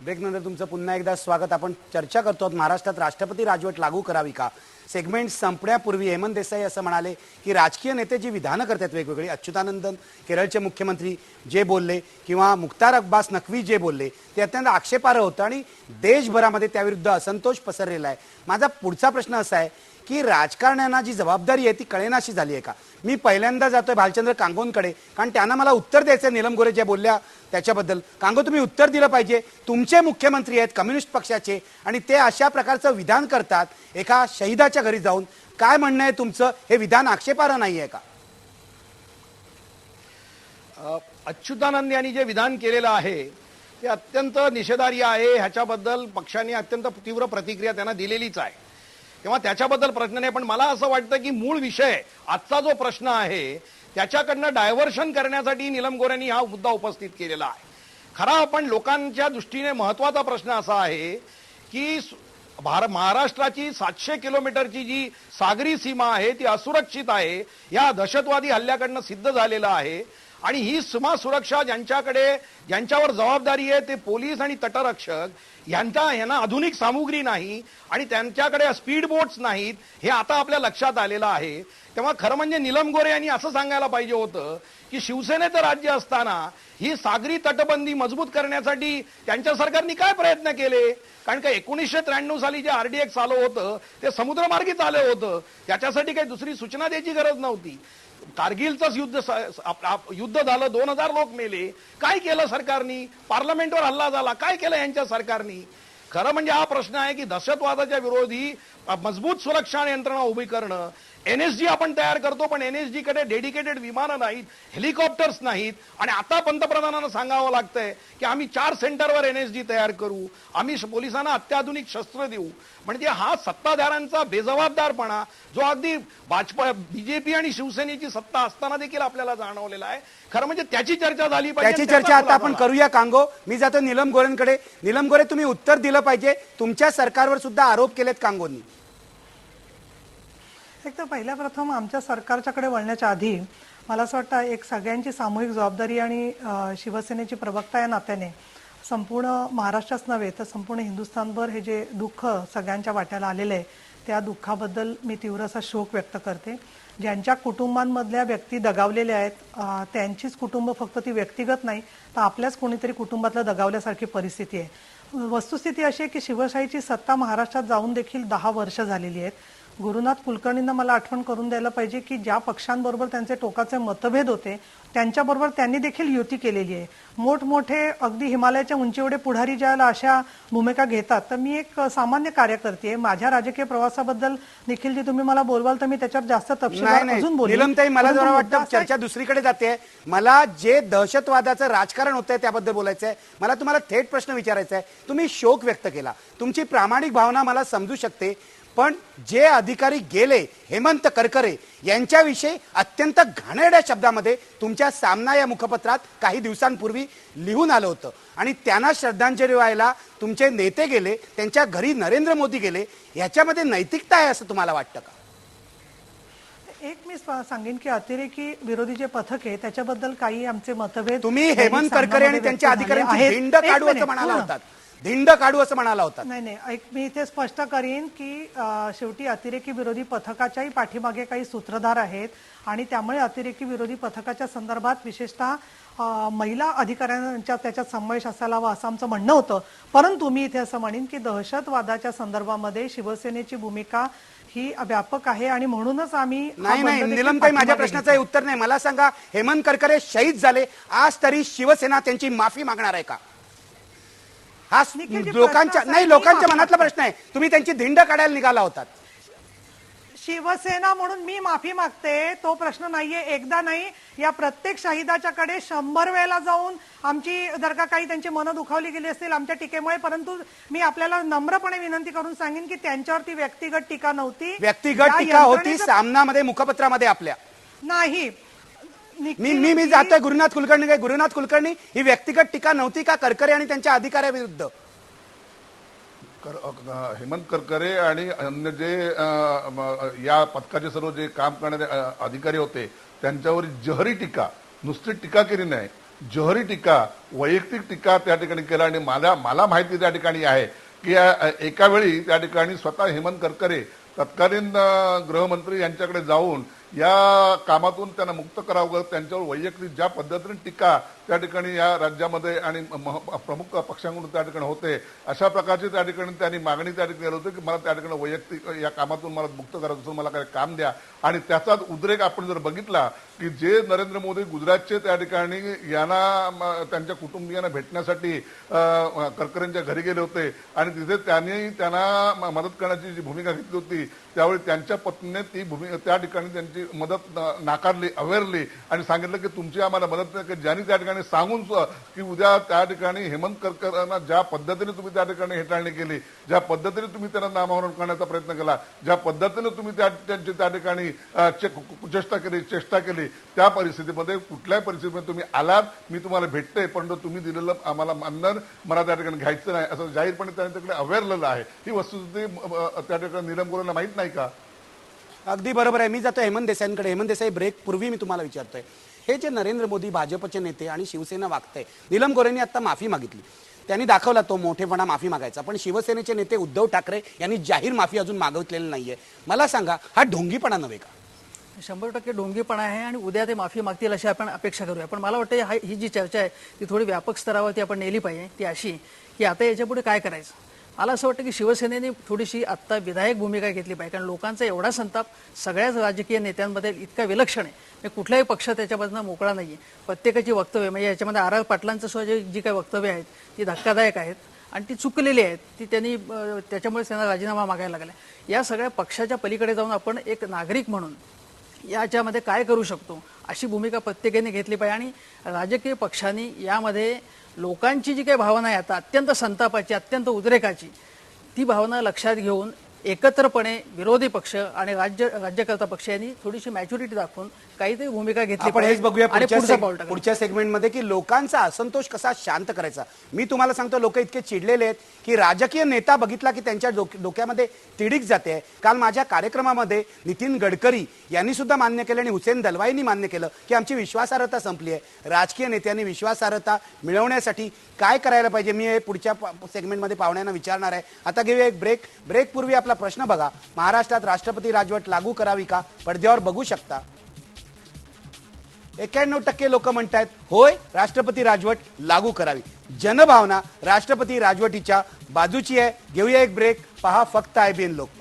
ब्रेकनंतर तुमचं पुन्हा एकदा स्वागत। आपण चर्चा करतो महाराष्ट्रात राष्ट्रपती राजवट लागू करावी का। सेगमेंट संपण्यापूर्वी हेमंत देसाई असं म्हणाले की राजकीय नेते जी विधानं करतात वेगवेगळी, अच्युतानंदन केरळचे मुख्यमंत्री जे बोलले किंवा मुख्तार अब्बास नक्वी जे बोलले ते अत्यंत आक्षेपार्ह होतं आणि देशभरामध्ये त्याविरुद्ध असंतोष पसरलेला आहे। माझा पुढचा प्रश्न असा आहे की राजकारण्यांना जी जबाबदारी आहे ती कळेनाशी झाली आहे का। मी पहिल्यांदा जातोय भालचंद्र कांगोंकडे, कारण त्यांना मला उत्तर द्यायचं निलम गोरे जे बोलल्या त्याच्याबद्दल। कांगो, तुम्ही उत्तर दिलं पाहिजे। तुमचे मुख्यमंत्री आहेत कम्युनिस्ट पक्षाचे आणि ते अशा प्रकारचं विधान करतात एका शहीदाच्या घरी जाऊन। काय म्हणणं आहे तुमचं? हे विधान आक्षेपार्ह नाही आहे का? अच्युतानंद यांनी जे विधान केलेलं आहे ते अत्यंत निषेधार्ह आहे। ह्याच्याबद्दल पक्षाने अत्यंत तीव्र प्रतिक्रिया त्यांना दिलेलीच आहे, तेव्हा त्याच्याबद्दल प्रश्न नाही। पण मला असं वाटतं की मूळ विषय आजचा जो प्रश्न आहे त्याच्याकडनं डायव्हर्शन करण्यासाठी नीलम गोऱ्यांनी हा मुद्दा उपस्थित केलेला आहे। खरा पण लोकांच्या दृष्टीने महत्वाचा प्रश्न असा आहे की महाराष्ट्राची 700 किलोमीटरची जी सागरी सीमा आहे ती असुरक्षित आहे, या दहशतवादी हल्ल्याकडनं सिद्ध झालेलं आहे। आणि ही सीमा सुरक्षा ज्यांच्यावर जबाबदारी आहे ते पोलीस आणि तटरक्षक यांना आधुनिक सामुग्री नाही आणि त्यांच्याकडे स्पीड बोट्स नाहीत, हे आता आपल्या लक्षात आलेलं आहे। तेव्हा खरं म्हणजे नीलम गोरे यांनी असं सांगायला पाहिजे होतं की शिवसेनेचं राज्य असताना ही सागरी तटबंदी मजबूत करण्यासाठी त्यांच्या सरकारने काय प्रयत्न केले। कारण का 1993 साली जे आरडीएक्स आलं होतं ते समुद्रमार्गीच आलं होतं, त्याच्यासाठी काही दुसरी सूचना द्यायची गरज नव्हती। कारगिलचंच युद्ध झालं, 2000 लोक मेले, काय केलं सरकारनी? पार्लमेंटवर हल्ला झाला, काय केलं यांच्या सरकारनी? खरं म्हणजे हा प्रश्न आहे की दहशतवादाच्या विरोधी मजबूत सुरक्षा यंत्रणा उभी करणं। एनएसजी आपण तयार करतो पण एनएसजी कडे डेडिकेटेड विमानं नाहीत, हेलिकॉप्टर्स नाहीत आणि आता पंतप्रधानांना सांगावं लागतंय की आम्ही 4 सेंटरवर एनएसजी तयार करू, आम्ही पोलिसांना अत्याधुनिक शस्त्र देऊ। म्हणजे हा सत्ताधाऱ्यांचा बेजबाबदारपणा जो अगदी बीजेपी आणि शिवसेनेची सत्ता असताना देखील आपल्याला जाणवलेला आहे। खरं म्हणजे त्याची चर्चा झाली पाहिजे, त्याची चर्चा आता आपण करूया। कांगो, मी जातो नीलम गोरेंकडे। नीलम गोरे, तुम्ही उत्तर दिलं पाहिजे। तुमच्या सरकारवर सुद्धा आरोप केलेत कांगोंनी। एक तर पहिल्या प्रथम आमच्या सरकारच्याकडे वळण्याच्या आधी मला असं वाटतं एक सगळ्यांची सामूहिक जबाबदारी आणि शिवसेनेची प्रवक्ता या नात्याने संपूर्ण महाराष्ट्रच नव्हे तर संपूर्ण हिंदुस्थानभर हे जे दुःख सगळ्यांच्या वाट्याला आलेलं आहे त्या दुःखाबद्दल मी तीव्र असा शोक व्यक्त करते। ज्यांच्या कुटुंबांमधल्या व्यक्ती दगावलेल्या आहेत त्यांचीच कुटुंब फक्त ती व्यक्तिगत नाही तर आपल्याच कोणीतरी कुटुंबातलं दगावल्यासारखी परिस्थिती आहे। वस्तुस्थिती अशी आहे की शिवशाहीची सत्ता महाराष्ट्रात जाऊन देखील 10 वर्ष झालेली आहेत। गुरुनाथ कुलकर्णींना मला आठवण करून द्यायला पाहिजे की ज्या पक्षांबरोबर त्यांचे टोकाचे मतभेद होते त्यांच्याबरोबर त्यांनी देखील युती केलेली आहे। मोठमोठे अगदी हिमालयाच्या उंचीवडे पुढारी ज्याला अशा भूमिका घेतात तर मी एक सामान्य कार्यकर्ती आहे। माझ्या राजकीय प्रवासाबद्दल निखिलजी तुम्ही मला बोलवाल तर मी त्याच्यावर जास्त तपशीलवार अजून बोलेन। नीलमताई, मला जरा वाटतं चर्चा दुसरीकडे जाते। मला जे दहशतवादाचं राजकारण होतंय त्याबद्दल बोलायचं आहे। मला तुम्हाला थेट प्रश्न विचारायचा आहे। तुम्ही शोक व्यक्त केला, तुमची प्रामाणिक भावना मला समजू शकते, पण जे अधिकारी गेले हेमंत करकरे यांच्याविषयी अत्यंत घाणेरड्या शब्दामध्ये तुमच्या सामना या मुखपत्रात काही दिवसांपूर्वी लिहून आलं होतं आणि त्यांना श्रद्धांजली व्हायला तुमचे नेते गेले, त्यांच्या घरी नरेंद्र मोदी गेले, याच्यामध्ये नैतिकता आहे असं तुम्हाला वाटतं का? एक मी सांगेन की अतिरेकी विरोधी जे पथक आहे त्याच्याबद्दल काही आमचे मतभेद तुम्ही हेमंत करकरे आणि त्यांच्या अधिकाऱ्यांची धिंड काढू असं म्हणाला होतात, धिंड काढू असं म्हणाला होता। नाही, एक मी इथे स्पष्ट करीन की शेवटी अतिरेकी विरोधी पथकाच्याही पाठीमागे काही सूत्रधार आहेत आणि त्यामुळे अतिरेकी विरोधी पथकाच्या संदर्भात विशेषतः महिला अधिकाऱ्यांच्या त्याच्यात समावेश असायला हवा असं आमचं म्हणणं होतं। परंतु मी इथे असं म्हणेन की दहशतवादाच्या संदर्भामध्ये शिवसेनेची भूमिका ही व्यापक आहे आणि म्हणूनच आम्ही नाही नीलमताई, माझ्या प्रश्नाचं उत्तर नाही। मला सांगा, हेमंत करकरे शहीद झाले, आज तरी शिवसेना त्यांची माफी मागणार आहे का? हा लोकांच्या मनातला प्रश्न आहे। तुम्ही त्यांची धिंड काढायला निघाला होतात। शिवसेना म्हणून मी माफी मागते तो प्रश्न नाहीये। एकदा नाही, या प्रत्येक शहीदाच्याकडे 100 वेळेला जाऊन आमची जर का काही त्यांची मनं दुखावली गेली असतील आमच्या टीकेमुळे, परंतु मी आपल्याला नम्रपणे विनंती करून सांगेन की त्यांच्यावरती व्यक्तिगत टीका नव्हती। व्यक्तिगत टीका होती सामनामध्ये, मुखपत्रामध्ये आपल्या नाही। मी जातोय गुरुनाथ कुलकर्णी ही व्यक्तिगत टीका नव्हती का करकरे आणि त्यांच्या अधिकाऱ्याविरुद्ध? हेमंत करकरे आणि अन्य जे या पथकाचे सर्व जे काम करणारे अधिकारी होते त्यांच्यावर जहरी टीका, नुसती टीका केली नाही जहरी टीका, वैयक्तिक टीका त्या ठिकाणी केला. आणि मला माहिती त्या ठिकाणी आहे की एका वेळी त्या ठिकाणी स्वतः हेमंत करकरे तत्कालीन गृहमंत्री यांच्याकडे जाऊन या कामातून त्यांना मुक्त करावं, त्यांच्यावर वैयक्तिक ज्या पद्धतीने टीका त्या ठिकाणी या राज्यामध्ये आणि प्रमुख पक्षांकडून त्या ठिकाणी होते, अशा प्रकारची त्या ठिकाणी त्यांनी मागणी त्या ठिकाणी केली होती की मला त्या ठिकाणी वैयक्तिक या कामातून मला मुक्त करायचं असून मला काही काम द्या. आणि त्याचाच उद्रेक आपण जर बघितला की जे नरेंद्र मोदी गुजरातचे त्या ठिकाणी यांना त्यांच्या कुटुंबियांना भेटण्यासाठी करकरेंच्या घरी गेले होते आणि तिथे त्यांना मदत करण्याची जी भूमिका घेतली होती, त्यावेळी त्यांच्या पत्नीने ती भूमिका त्या ठिकाणी त्यांची मदत नाकारली, अवेरली आणि सांगितलं की तुमची आम्हाला मदत नाही. की ज्यांनी त्या ठिकाणी सांगून की उद्या त्या ठिकाणी हेमंत करकरांना ज्या पद्धतीने तुम्ही त्या ठिकाणी हेटाळणी केली, ज्या पद्धतीने तुम्ही त्यांना नामावरण करण्याचा प्रयत्न केला, ज्या पद्धतीने तुम्ही त्यांची त्या ठिकाणी चेष्टा केली, त्या परिस्थितीमध्ये कुठल्याही परिस्थितीमध्ये तुम्ही आलात, मी तुम्हाला भेटते, परंतु तुम्ही दिलेलं आम्हाला मानधन मला त्या ठिकाणी घ्यायचं नाही असं जाहीरपणे त्यांनी तिकडे अवेरलेलं आहे. ही वस्तुस्थिती त्या ठिकाणी नीलम गोऱ्हेंना माहित नाही का? अगदी बरोबर आहे. मी जातो हेमंत देसाईंकडे. हेमंत देसाई, ब्रेक पूर्वी मी तुम्हाला विचारतोय, हे जे नरेंद्र मोदी भाजपचे नेते आणि शिवसेना वागतंय, नीलम गोऱ्हेंनी आता माफी मागितली, त्यांनी दाखवला तो मोठेपणा माफी मागायचा, पण शिवसेनेचे नेते उद्धव ठाकरे यांनी जाहीर माफी अजून मागितलेली नाहीये. मला सांगा, हा ढोंगीपणा नव्हे का? 100% ढोंगीपणा आहे आणि उद्या ते माफी मागतील अशी आपण अपेक्षा करूया. पण मला वाटतं ही जी चर्चा आहे ती थोडी व्यापक स्तरावरती आपण नेली पाहिजे. ती अशी की आता याच्यापुढे काय करायचं. मला असं वाटतं की शिवसेनेने थोडीशी आत्ता विधायक भूमिका घेतली पाहिजे, कारण लोकांचा एवढा संताप सगळ्याच राजकीय नेत्यांमध्ये इतका विलक्षण आहे. म्हणजे कुठलाही पक्ष त्याच्यामधनं मोकळा नाहीये. प्रत्येकाची वक्तव्य म्हणजे याच्यामध्ये आर पाटलांचं सुद्धा जी काही वक्तव्य आहेत ती धक्कादायक आहेत आणि ती चुकलेली आहेत. ती त्यांनी त्याच्यामुळे त्यांना राजीनामा मागायला लागला. या सगळ्या पक्षाच्या पलीकडे जाऊन आपण एक नागरिक म्हणून याच्यामध्ये काय करू शकतो अशी भूमिका प्रत्येकाने घेतली पाहिजे. आणि राजकीय पक्षांनी यामध्ये लोकांची जी काही भावना आहे आता अत्यंत संतापाची, अत्यंत उद्रेकाची, ती भावना लक्षात घेऊन एकत्रपणे विरोधी पक्ष आणि राज्यकर्ता पक्ष यांनी थोडीशी मॅच्युरिटी दाखवून काहीतरी भूमिका घेतली आपण हेच बघूया आणि पुढचं पाऊल टाकायचं. पुढच्या सेगमेंटमध्ये की लोकांचा असंतोष कसा शांत करायचा. मी तुम्हाला सांगतो, लोक इतके चिडलेले आहेत की राजकीय नेता बघितला की त्यांच्या डोक्यामध्ये तिडीक जाते. काल माझ्या कार्यक्रमामध्ये नितीन गडकरी यांनी सुद्धा मान्य केलं आणि हुसेन दलवाईंनी मान्य केलं की आमची विश्वासार्हता संपली आहे. राजकीय नेत्यांनी विश्वासार्हता मिळवण्यासाठी काय करायला पाहिजे, मी हे पुढच्या सेगमेंटमध्ये पाहुण्यांना विचारणार आहे. आता घेऊया एक ब्रेक. ब्रेक पूर्वी आपला प्रश्न बघा, महाराष्ट्रात राष्ट्रपती राजवट लागू करावी का? पडद्यावर बघू शकता 91% लोक म्हणतात होय, राष्ट्रपती राजवट लागू करावी. जनभावना राष्ट्रपती राजवटीच्या बाजूची आहे. घेऊया एक ब्रेक. पहा फक्त IBN लोकमत.